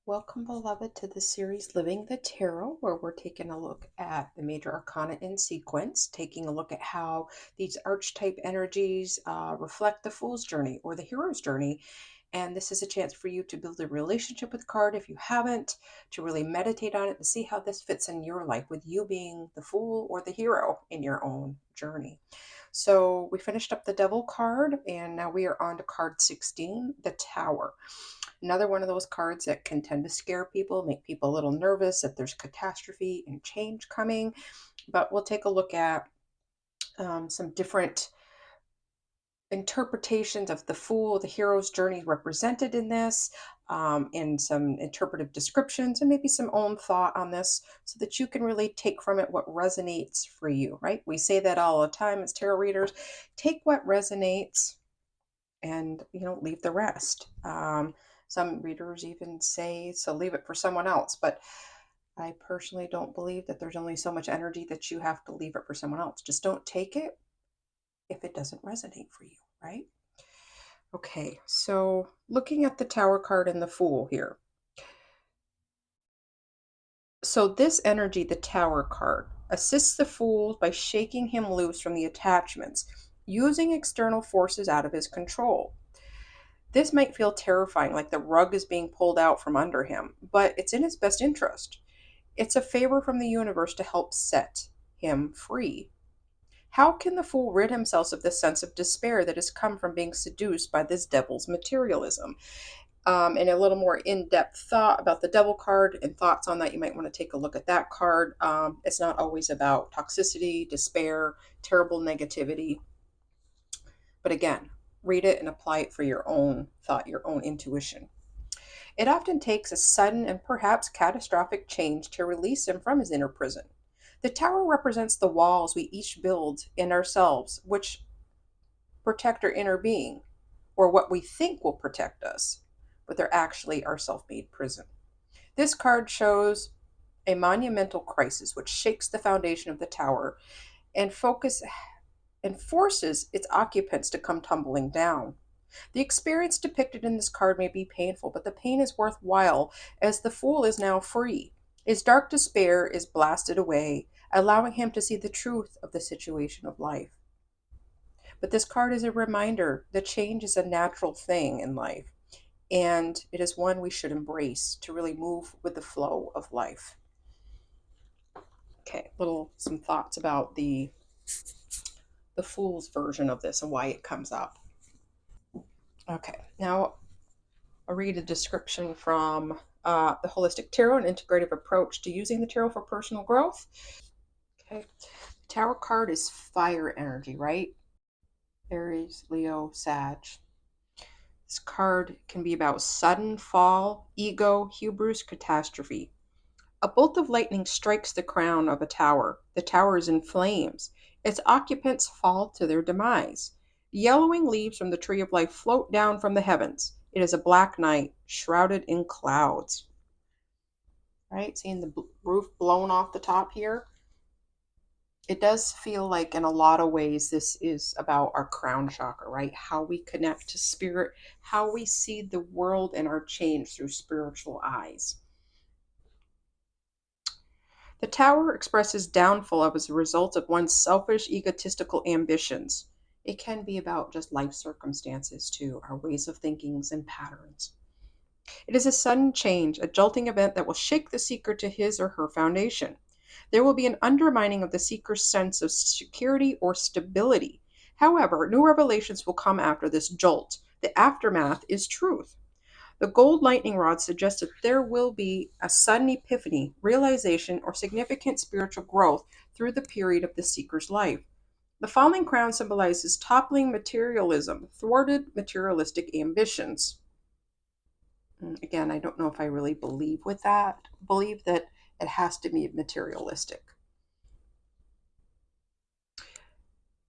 Welcome, beloved, to the series Living the Tarot, where we're taking a look at the major arcana in sequence, taking a look at how these archetype energies reflect the Fool's journey or the hero's journey. And this is a chance for you to build a relationship with the card if you haven't, to really meditate on it and see how this fits in your life with you being the Fool or the hero in your own journey. So we finished up the Devil card, and now we are on to card 16, the Tower. Another one of those cards that can tend to scare people, make people a little nervous that there's catastrophe and change coming. But we'll take a look at some different interpretations of the Fool, the hero's journey represented in this, and some interpretive descriptions, and maybe some own thought on this so that you can really take from it what resonates for you, right? We say that all the time as tarot readers. Take what resonates and leave the rest. Some readers even say so leave it for someone else, but I personally don't believe that there's only so much energy that you have to leave it for someone else. Just don't take it if it doesn't resonate for you, right? Okay, so looking at the Tower card and the Fool here. So this energy, the Tower card, assists the Fool by shaking him loose from the attachments, using external forces out of his control. This might feel terrifying, like the rug is being pulled out from under him, but it's in his best interest. It's a favor from the universe to help set him free. How can the Fool rid himself of this sense of despair that has come from being seduced by this devil's materialism? And a little more in-depth thought about the Devil card and thoughts on that, you might want to take a look at that card. It's not always about toxicity, despair, terrible negativity. But again, read it and apply it for your own thought, your own intuition. It often takes a sudden and perhaps catastrophic change to release him from his inner prison. The Tower represents the walls we each build in ourselves, which protect our inner being, or what we think will protect us, but they're actually our self made prison. This card shows a monumental crisis which shakes the foundation of the Tower and forces its occupants to come tumbling down. The experience depicted in this card may be painful, but the pain is worthwhile as the Fool is now free. His dark despair is blasted away, allowing him to see the truth of the situation of life. But this card is a reminder that change is a natural thing in life, and it is one we should embrace to really move with the flow of life. Okay, some thoughts about the Fool's version of this and why it comes up. Okay, now I'll read a description from the Holistic Tarot, an integrative approach to using the tarot for personal growth. Okay, the Tower card is fire energy, right? Aries, Leo, Sag. This card can be about sudden fall, ego, hubris, catastrophe. A bolt of lightning strikes the crown of a tower. The tower is in flames. Its occupants fall to their demise. Yellowing leaves from the tree of life float down from the heavens. It is a black night, shrouded in clouds. Right? Seeing the roof blown off the top here. It does feel like in a lot of ways this is about our crown chakra, right? How we connect to spirit, how we see the world and our change through spiritual eyes. The Tower expresses downfall as a result of one's selfish, egotistical ambitions. It can be about just life circumstances too, our ways of thinking and patterns. It is a sudden change, a jolting event that will shake the seeker to his or her foundation. There will be an undermining of the seeker's sense of security or stability. However, new revelations will come after this jolt. The aftermath is truth. The gold lightning rod suggests that there will be a sudden epiphany, realization, or significant spiritual growth through the period of the seeker's life. The falling crown symbolizes toppling materialism, thwarted materialistic ambitions. Again, I don't know if I really believe with that. Believe that it has to be materialistic.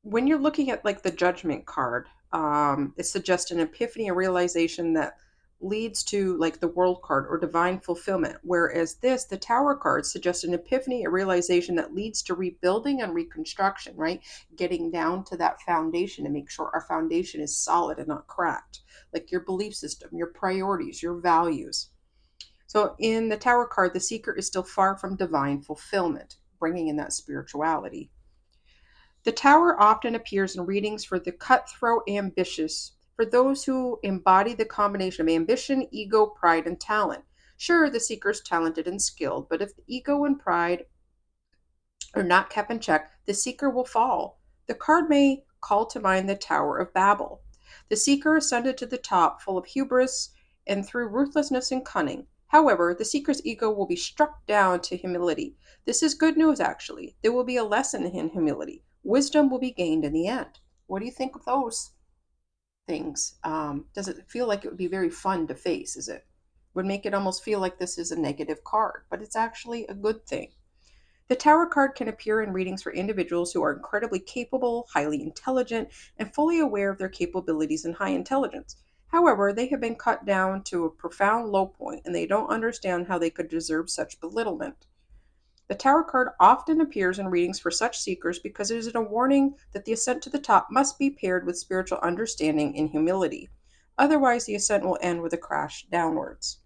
When you're looking at like the Judgment card, it suggests an epiphany, a realization that leads to like the World card or divine fulfillment. Whereas the Tower card, suggests an epiphany, a realization that leads to rebuilding and reconstruction, right? Getting down to that foundation to make sure our foundation is solid and not cracked. Like your belief system, your priorities, your values. So in the Tower card, the seeker is still far from divine fulfillment, bringing in that spirituality. The Tower often appears in readings for the cutthroat ambitious, for those who embody the combination of ambition, ego, pride, and talent. Sure, the seeker is talented and skilled, but if the ego and pride are not kept in check, the seeker will fall. The card may call to mind the Tower of Babel. The seeker ascended to the top full of hubris and through ruthlessness and cunning. However, the seeker's ego will be struck down to humility. This is good news, actually. There will be a lesson in humility. Wisdom will be gained in the end. What do you think of those things? Does it feel like it would be very fun to face? Is it? Would make it almost feel like this is a negative card, but it's actually a good thing. The Tower card can appear in readings for individuals who are incredibly capable, highly intelligent, and fully aware of their capabilities and high intelligence. However, they have been cut down to a profound low point and they don't understand how they could deserve such belittlement. The Tower card often appears in readings for such seekers because it is a warning that the ascent to the top must be paired with spiritual understanding and humility. Otherwise, the ascent will end with a crash downwards.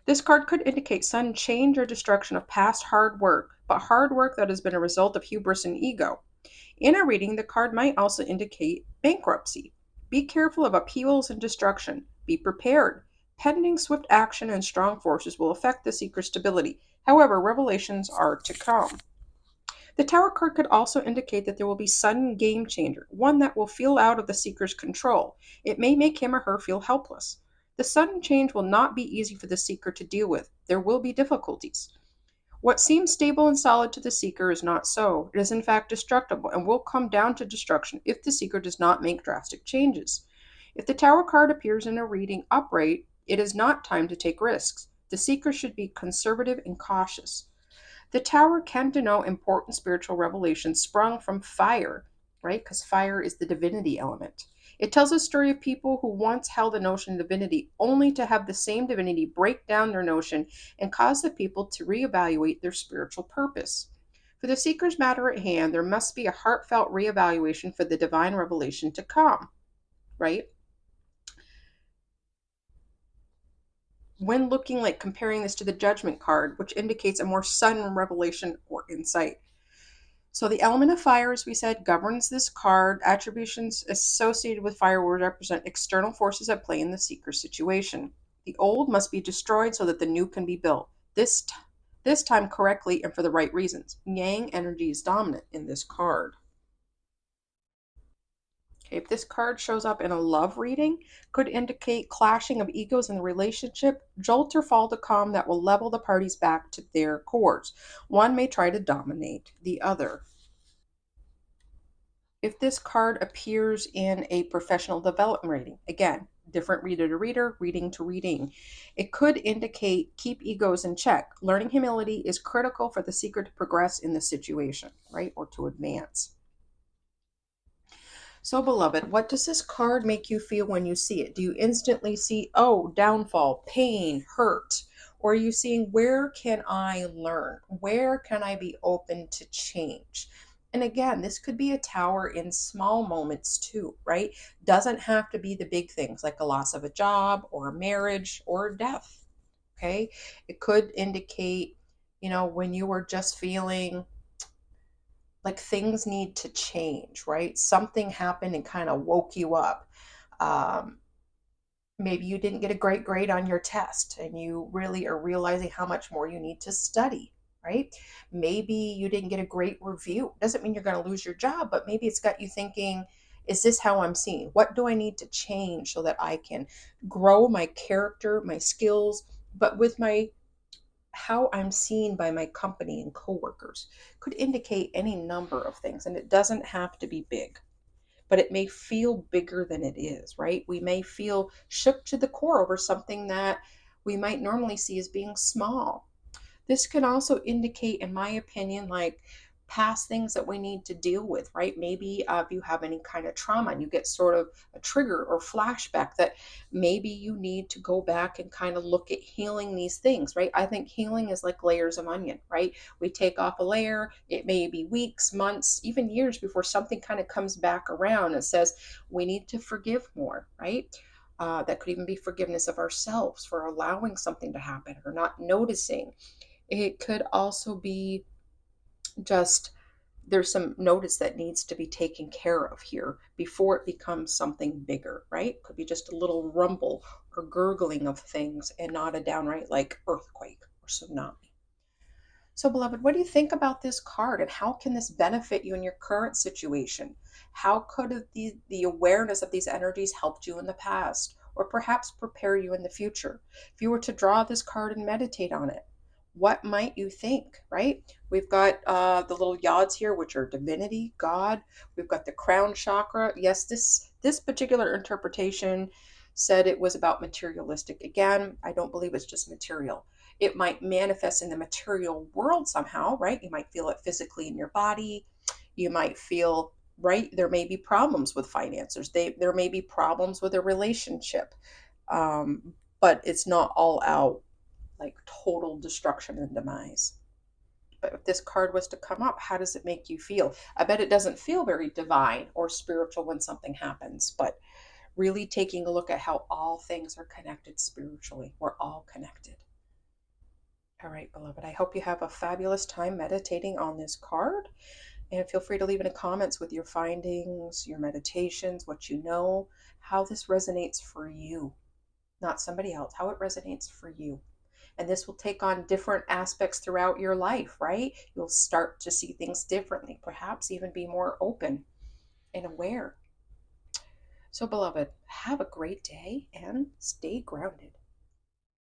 This card could indicate sudden change or destruction of past hard work, but hard work that has been a result of hubris and ego. In a reading, the card might also indicate bankruptcy. Be careful of upheavals and destruction. Be prepared. Pending swift action and strong forces will affect the seeker's stability. However, revelations are to come. The Tower card could also indicate that there will be sudden game changer, one that will feel out of the seeker's control. It may make him or her feel helpless. The sudden change will not be easy for the seeker to deal with. There will be difficulties. What seems stable and solid to the seeker is not so. It is in fact destructible and will come down to destruction if the seeker does not make drastic changes. If the Tower card appears in a reading upright, it is not time to take risks. The seeker should be conservative and cautious. The Tower can denote important spiritual revelations sprung from fire, right? Because fire is the divinity element. It tells a story of people who once held a notion of divinity, only to have the same divinity break down their notion and cause the people to reevaluate their spiritual purpose. For the seeker's matter at hand, there must be a heartfelt reevaluation for the divine revelation to come, right? When looking like comparing this to the judgment card, which indicates a more sudden revelation or insight. So the element of fire, as we said, governs this card. Attributions associated with fire will represent external forces at play in the seeker's situation. The old must be destroyed so that the new can be built. This time correctly and for the right reasons. Yang energy is dominant in this card. Okay, if this card shows up in a love reading, could indicate clashing of egos in the relationship, jolt or fall to calm that will level the parties back to their cores. One may try to dominate the other. If this card appears in a professional development reading, again, different reader to reader, reading to reading, it could indicate keep egos in check. Learning humility is critical for the seeker to progress in the situation, right, or to advance. So, beloved, what does this card make you feel when you see it? Do you instantly see, oh, downfall, pain, hurt? Or are you seeing, where can I learn? Where can I be open to change? And again, this could be a tower in small moments too, right? Doesn't have to be the big things like a loss of a job or a marriage or death, okay? It could indicate, when you were just feeling like things need to change, right? Something happened and kind of woke you up. Um, Maybe you didn't get a great grade on your test and you really are realizing how much more you need to study, right? Maybe you didn't get a great review. Doesn't mean you're going to lose your job, but maybe it's got you thinking, is this how I'm seen? What do I need to change so that I can grow my character, my skills, but with my how I'm seen by my company and coworkers could indicate any number of things. And it doesn't have to be big, but it may feel bigger than it is, right? We may feel shook to the core over something that we might normally see as being small. This can also indicate, in my opinion, like past things that we need to deal with, right? Maybe if you have any kind of trauma and you get sort of a trigger or flashback that maybe you need to go back and kind of look at healing these things, right? I think healing is like layers of onion, right? We take off a layer, it may be weeks, months, even years before something kind of comes back around and says, we need to forgive more, right? That could even be forgiveness of ourselves for allowing something to happen or not noticing. It could also be just there's some notice that needs to be taken care of here before it becomes something bigger, right? Could be just a little rumble or gurgling of things and not a downright like earthquake or tsunami. So, beloved, what do you think about this card and how can this benefit you in your current situation? How could the awareness of these energies helped you in the past or perhaps prepare you in the future? If you were to draw this card and meditate on it, what might you think, right? We've got the little yods here, which are divinity, God. We've got the crown chakra. Yes, this particular interpretation said it was about materialistic. Again, I don't believe it's just material. It might manifest in the material world somehow, right? You might feel it physically in your body. You might feel, right? There may be problems with finances. There may be problems with a relationship, but it's not all out like total destruction and demise. But if this card was to come up, how does it make you feel? I bet it doesn't feel very divine or spiritual when something happens, but really taking a look at how all things are connected spiritually. We're all connected. All right, beloved, I hope you have a fabulous time meditating on this card. And feel free to leave in the comments with your findings, your meditations, what you know, how this resonates for you, not somebody else, how it resonates for you. And this will take on different aspects throughout your life, right? You'll start to see things differently, perhaps even be more open and aware. So, beloved, have a great day and stay grounded.